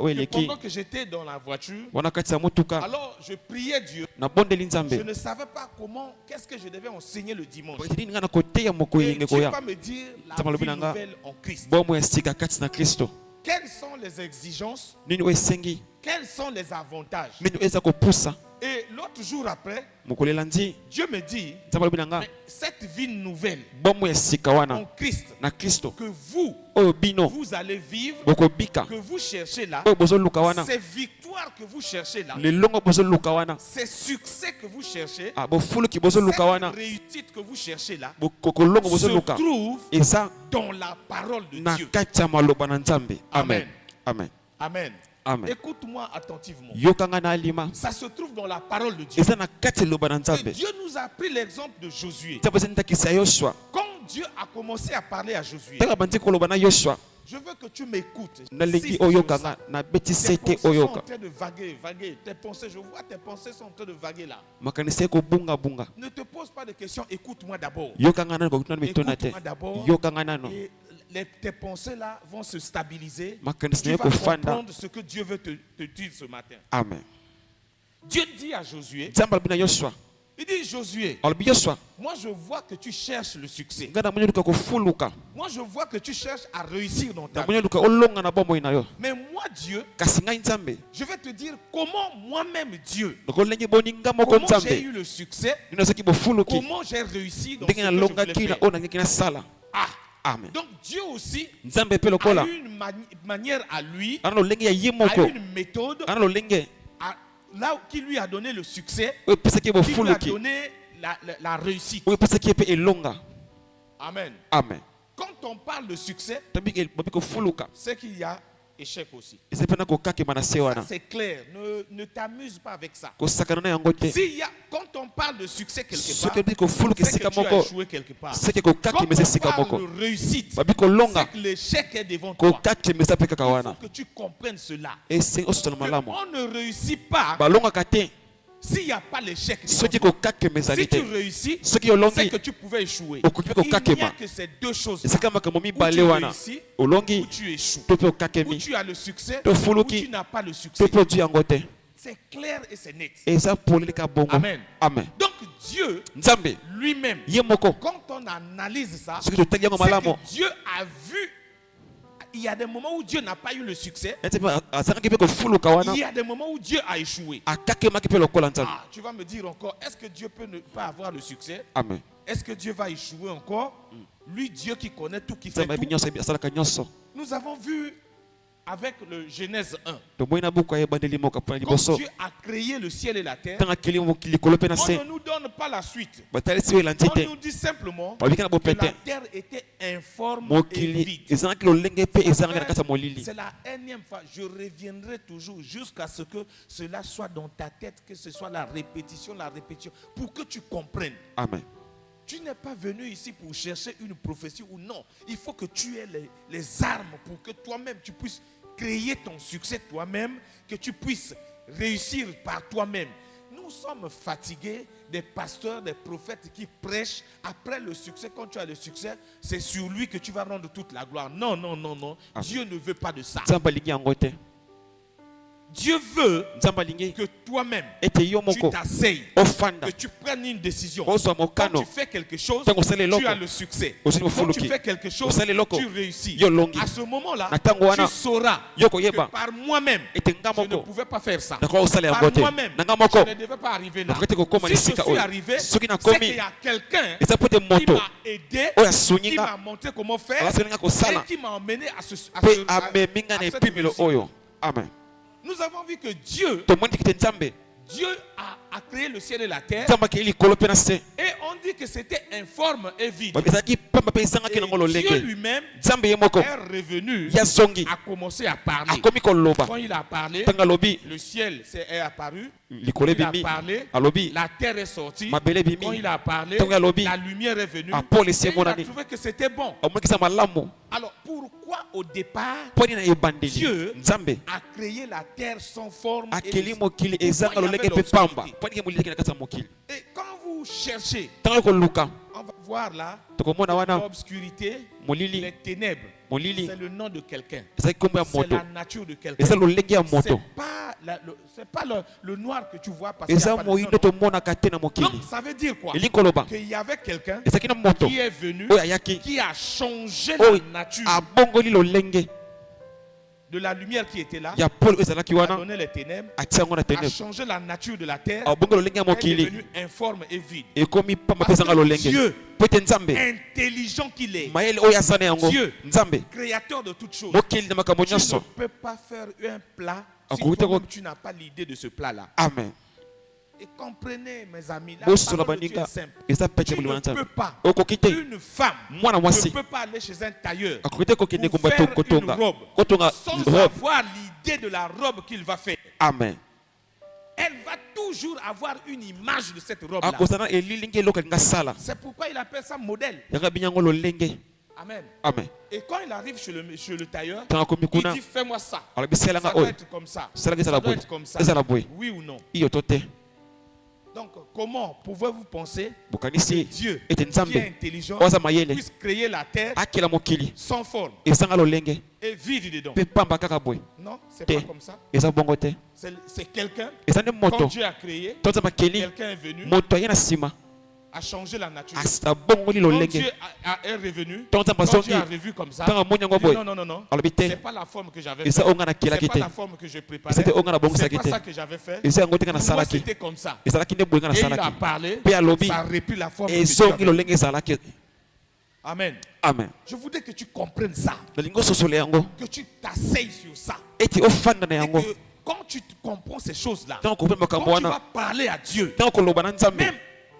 que pendant que j'étais dans la voiture, alors je priais Dieu. Je ne savais pas comment, qu'est-ce que je devais enseigner le dimanche. Et Dieu va me dire la vie nouvelle en Christ. Quelles sont les exigences? Quels sont les avantages? Et l'autre jour après, Dieu me dit, mais cette vie nouvelle en Christ que vous allez vivre, que vous cherchez là, ces victoires que vous cherchez là, ces succès que vous cherchez, cette réussite que vous cherchez là, se trouve dans la parole de Dieu. Amen. Amen. Amen. Amen. Écoute-moi attentivement. Ça se trouve dans la parole de Dieu. Et Dieu nous a pris l'exemple de Josué. Quand Dieu a commencé à parler à Josué, je veux que tu m'écoutes. Tes pensées sont en train de vaguer. Tes pensées, je vois tes pensées sont en train de vaguer là. Ne te pose pas de questions, écoute-moi d'abord. Écoute-moi d'abord. Et tes pensées là vont se stabiliser. Tu vas comprendre ce que Dieu veut te dire ce matin. Amen. Dieu dit à Josué, il dit Josué, moi je vois que tu cherches le succès. Moi je vois que tu cherches à réussir dans ta vie. Mais moi Dieu, je vais te dire comment moi-même Dieu, comment j'ai eu le succès, comment j'ai réussi dans ce que je voulais faire. Amen. Donc Dieu aussi a une manière à lui, a une méthode là qui lui a donné le succès, qui lui a donné la réussite. Amen. Amen. Quand on parle de succès, c'est qu'il y a échec aussi. Ça, c'est clair. Ne t'amuse pas avec ça. Quand on parle de succès quelque part, c'est que tu as échoué quelque part. Quand on parle de réussite, c'est que l'échec est devant toi. Il faut que tu comprennes cela. On ne réussit pas s'il n'y a pas l'échec. Si tu réussis, c'est que tu pouvais échouer. Il n'y a que ces deux choses. Où tu réussis, où tu échoues. Où tu as le succès, où tu n'as pas le succès. C'est clair et c'est net. Amen. Amen. Donc Dieu lui-même, quand on analyse ça, c'est que Dieu a vu. Il y a des moments où Dieu n'a pas eu le succès. Il y a des moments où Dieu a échoué. Tu vas me dire encore, est-ce que Dieu peut ne pas avoir le succès? Amen. Est-ce que Dieu va échouer encore? Lui, Dieu qui connaît tout, qui fait tout. Nous avons vu avec le Genèse 1. Quand Dieu a créé le ciel et la terre, on ne nous donne pas la suite. On nous dit simplement que la terre était informe et vide. C'est la énième fois. Je reviendrai toujours jusqu'à ce que cela soit dans ta tête, que ce soit la répétition, pour que tu comprennes. Amen. Tu n'es pas venu ici pour chercher une prophétie ou non. Il faut que tu aies les armes pour que toi-même tu puisses créer ton succès toi-même, que tu puisses réussir par toi-même. Nous sommes fatigués des pasteurs, des prophètes qui prêchent après le succès. Quand tu as le succès, c'est sur lui que tu vas rendre toute la gloire. Non, non, non, non. Dieu ne veut pas de ça. Dieu veut que toi-même, tu t'asseyes, que tu prennes une décision. Quand tu fais quelque chose, tu as le succès. Quand tu fais quelque chose, tu réussis. À ce moment-là, tu sauras que par moi-même, je ne pouvais pas faire ça. Par moi-même, je ne devais pas arriver là. Si je suis arrivé, c'est qu'il y a quelqu'un qui m'a aidé, qui m'a montré comment faire et qui m'a emmené à cette réussite. Amen. Nous avons vu que Dieu a créé le ciel et la terre. Et on dit que c'était informe et vide. Et Dieu lui-même est revenu, a commencé à parler. Quand il a parlé, le ciel est apparu. Il a parlé, la terre est sortie. Quand il a parlé, la lumière est venue. Et il a trouvé que c'était bon. Alors pourquoi au départ Dieu a créé la terre sans forme et quand vous cherchez, on va voir là l'obscurité, les ténèbres. c'est le nom de quelqu'un. C'est la nature de quelqu'un. C'est pas le noir que tu vois parce qu'il y a pas de nom. Donc ça veut dire quoi? Qu'il y avait quelqu'un qui est venu, qui a changé la nature de la lumière qui était là, a donné les ténèbres, a changé la nature de la terre, est devenu informe et vide. Parce que Dieu, intelligent qu'il est, Dieu, créateur de toutes choses, tu ne peux pas faire un plat si toi-même tu n'as pas l'idée de ce plat-là. Amen. Et comprenez, mes amis, la parole de Dieu est simple. Tu ne peux pas, une femme ne peut pas aller chez un tailleur pour faire une robe sans avoir l'idée de la robe qu'il va faire. Amen. Elle va toujours avoir une image de cette robe-là. C'est pourquoi il appelle ça modèle. Amen. Amen. Et quand il arrive chez le tailleur, il dit fais-moi ça. Ça doit être comme ça. Ça doit être comme ça. Oui ou non? Donc, comment pouvez-vous penser que Dieu, qui est intelligent, puisse créer la terre sans forme et vide dedans? Non, c'est pas comme ça. C'est quelqu'un, quand Dieu a créé, quelqu'un est venu, a changé la nature. Quand Dieu est revenu, quand Dieu a revu comme ça, non, c'est pas la forme que j'avais fait, c'est pas la forme que je préparais, c'est pas ça que j'avais fait. Moi c'était comme ça. Et il a parlé, ça aurait pris la forme que tu avais. Amen. Amen. Je voudrais que tu comprennes ça, que tu t'asseyes sur ça, et que quand tu comprends ces choses-là, quand tu vas parler à Dieu, même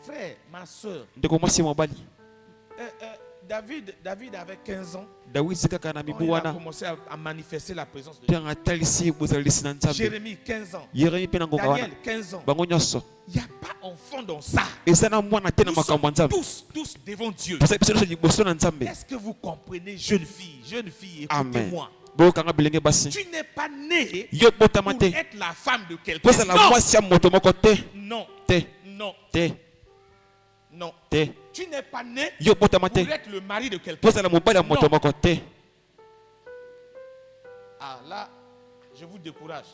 frère, ma soeur, David avait 15 ans. Quand il a commencé à manifester la présence de Dieu. Jérémie, 15 ans. Daniel, 15 ans. Il n'y a pas enfant dans ça. Nous sommes tous devant Dieu. Est-ce que vous comprenez, jeune fille, écoutez-moi. Tu n'es pas né pour être la femme de quelqu'un. Non. Non. Non. Tu n'es pas né pour être le mari de quelqu'un. Non. Ah là, je vous décourage.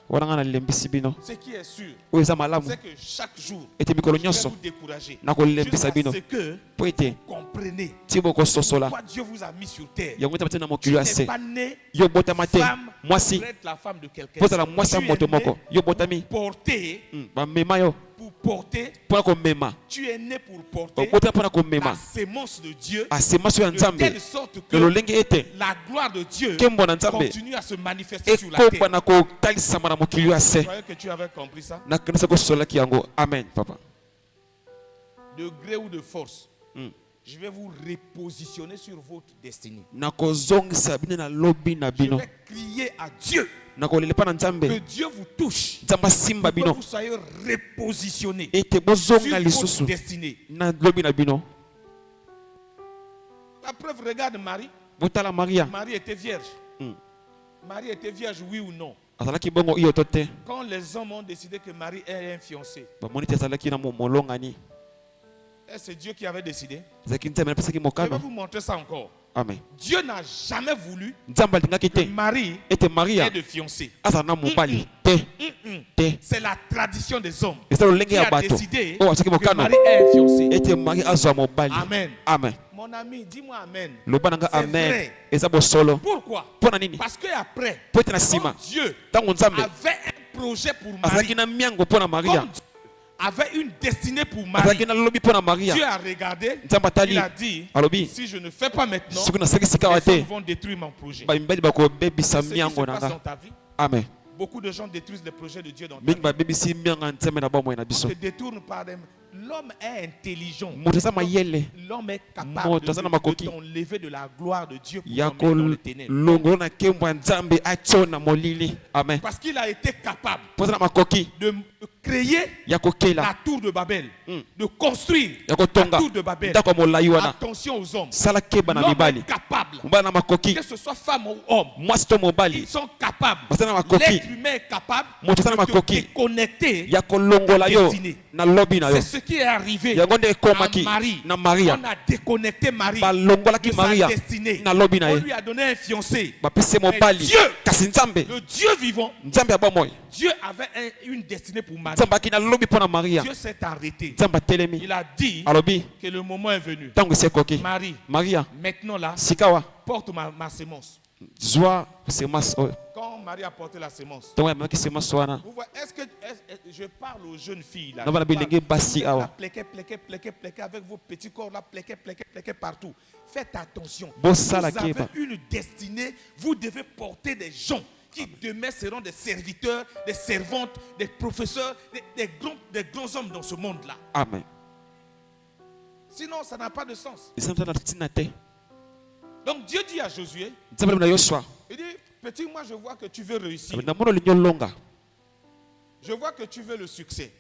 Ce qui est sûr, c'est que chaque jour, je vais vous décourager. Jusqu'à ce que vous comprenez pourquoi Dieu vous a mis sur terre. Tu n'es pas né femme pour être la femme de quelqu'un. Tu es né pour porter. Tu es né pour porter la sémence de Dieu de telle sorte que la gloire de Dieu continue à se manifester sur la terre. Je croyais que tu avais compris ça. Amen, papa. De gré ou de force, je vais vous repositionner sur votre destinée. Je vais crier à Dieu. Que Dieu vous touche, que vous soyez repositionné sur votre destinée. La preuve, regarde Marie. Marie était vierge. Marie était vierge, oui ou non? Quand les hommes ont décidé que Marie est un fiancé, c'est Dieu qui avait décidé. Je vais vous montrer ça encore. Amen. Dieu n'a jamais voulu que Marie ait de fiancé. C'est la tradition des hommes qui a décidé que Marie ait un fiancé. Amen. Amen. Mon ami, dis-moi Amen. C'est vrai. Pourquoi? Parce qu'après, Dieu avait un projet pour Marie, avait une destinée pour Marie. Dieu a regardé, il a dit, si je ne fais pas maintenant, les gens vont détruire mon projet. C'est ce qui se passe dans ta vie. Amen. Beaucoup de gens détruisent les projets de Dieu dans ta vie. On te détourne par des... L'homme est intelligent. L'homme est capable de t'enlever de la gloire de Dieu pour t'emmener dans les ténèbres. Amen. Parce qu'il a été capable de créer la tour de Babel, de construire la tour de Babel. Attention aux hommes. L'homme est capable, que ce soit femme ou homme, ils sont capables. L'être humain est capable de te déconnecter de ta destinée. C'est ce qui est arrivé à Marie. On a déconnecté Marie de sa destinée. On lui a donné un fiancé. Dieu, le Dieu vivant, Dieu avait une destinée pour Marie. Dieu s'est arrêté. Il a dit que le moment est venu. Marie, maintenant là, porte ma sémence. Quand Marie a porté la sémence, vous voyez, est-ce que je parle aux jeunes filles là, plaquez avec vos petits corps là, plaquez partout. Faites attention. Vous avez une destinée, vous devez porter des gens qui demain seront des serviteurs, des servantes, des professeurs, des grands hommes dans ce monde-là. Amen. Sinon, ça n'a pas de sens. Donc Dieu dit à Josué, il dit, petit, moi je vois que tu veux réussir. Je vois que tu veux le succès.